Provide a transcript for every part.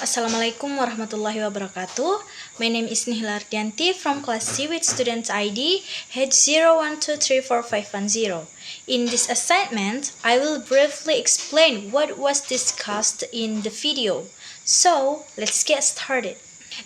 Assalamualaikum warahmatullahi wabarakatuh. My name is Nihila Ardianti from class C with student ID H01234510. In this assignment, I will briefly explain what was discussed in the video. So, let's get started.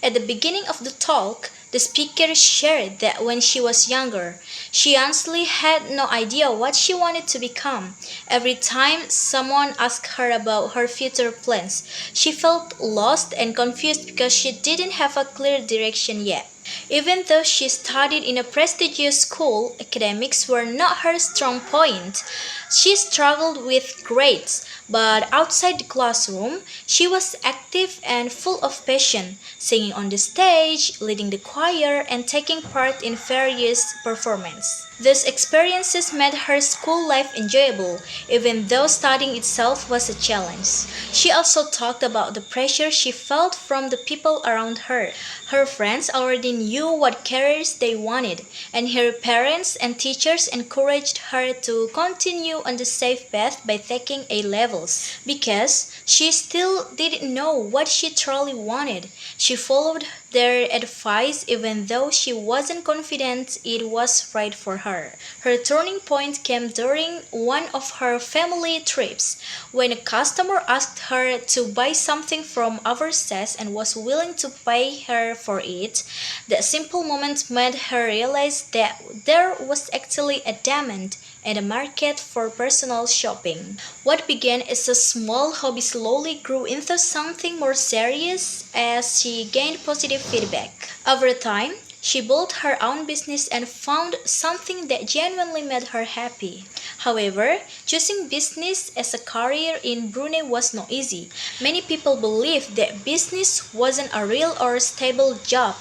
At the beginning of the talk, the speaker shared that when she was younger, she honestly had no idea what she wanted to become. Every time someone asked her about her future plans, she felt lost and confused because she didn't have a clear direction yet. Even though she studied in a prestigious school, academics were not her strong point. She struggled with grades, but outside the classroom, she was active and full of passion, singing on the stage, leading the choir, and taking part in various performances. These experiences made her school life enjoyable, even though studying itself was a challenge. She also talked about the pressure she felt from the people around her. Her friends already knew what careers they wanted, and her parents and teachers encouraged her to continue on the safe path by taking A levels. Because she still didn't know what she truly wanted, she followed their advice even though she wasn't confident it was right for her. Her turning point came during one of her family trips when a customer asked her to buy something from overseas and was willing to pay her for it. That simple moment made her realize that there was actually a demand and a market for personal shopping. What began as a small hobby slowly grew into something more serious as she gained positive feedback. Over time, she built her own business and found something that genuinely made her happy. However, choosing business as a career in Brunei was not easy. Many people believed that business wasn't a real or stable job,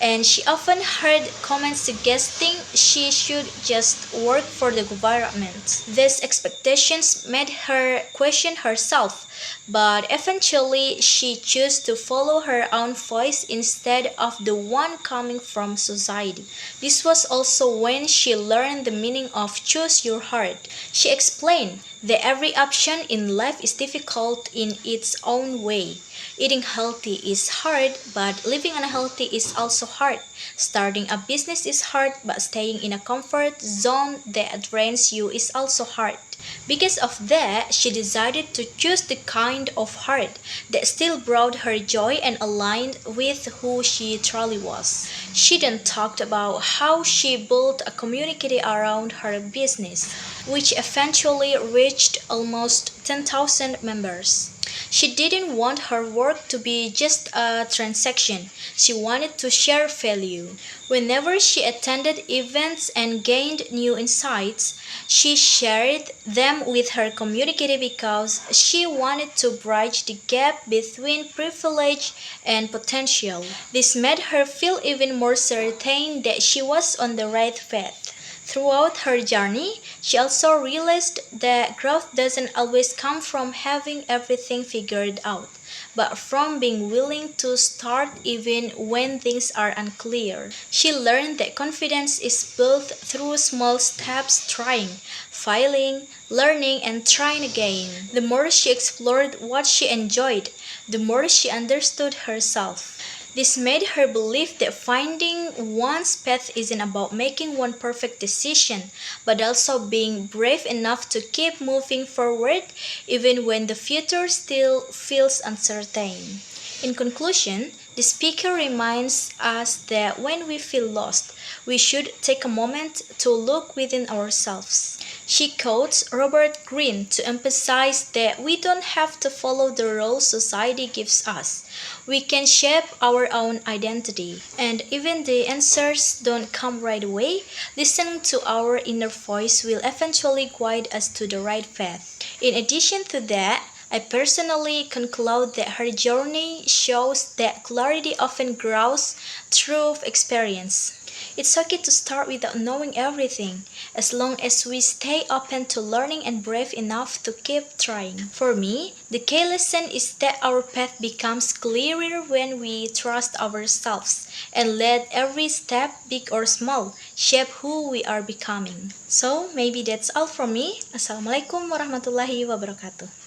and she often heard comments suggesting she should just work for the government. These expectations made her question herself, but eventually she chose to follow her own voice instead of the one coming from society. This was also when she learned the meaning of choose your heart. She explained that every option in life is difficult in its own way. Eating healthy is hard, but living unhealthy is also hard. Starting a business is hard, but staying in a comfort zone that drains you is also hard. Because of that, she decided to choose the kind of heart that still brought her joy and aligned with who she truly was. She then talked about how she built a community around her business, which eventually reached almost 10,000 members. She didn't want her work to be just a transaction. She wanted to share value. Whenever she attended events and gained new insights, she shared them with her community because she wanted to bridge the gap between privilege and potential. This made her feel even more certain that she was on the right path. Throughout her journey, she also realized that growth doesn't always come from having everything figured out, but from being willing to start even when things are unclear. She learned that confidence is built through small steps, trying, failing, learning, and trying again. The more she explored what she enjoyed, the more she understood herself. This made her believe that finding one's path isn't about making one perfect decision, but also being brave enough to keep moving forward even when the future still feels uncertain. In conclusion, the speaker reminds us that when we feel lost, we should take a moment to look within ourselves. She quotes Robert Greene to emphasize that we don't have to follow the roles society gives us. We can shape our own identity. And even the answers don't come right away, listening to our inner voice will eventually guide us to the right path. In addition to that, I personally conclude that her journey shows that clarity often grows through experience. It's okay to start without knowing everything, as long as we stay open to learning and brave enough to keep trying. For me, the key lesson is that our path becomes clearer when we trust ourselves and let every step, big or small, shape who we are becoming. So, maybe that's all from me. Assalamualaikum warahmatullahi wabarakatuh.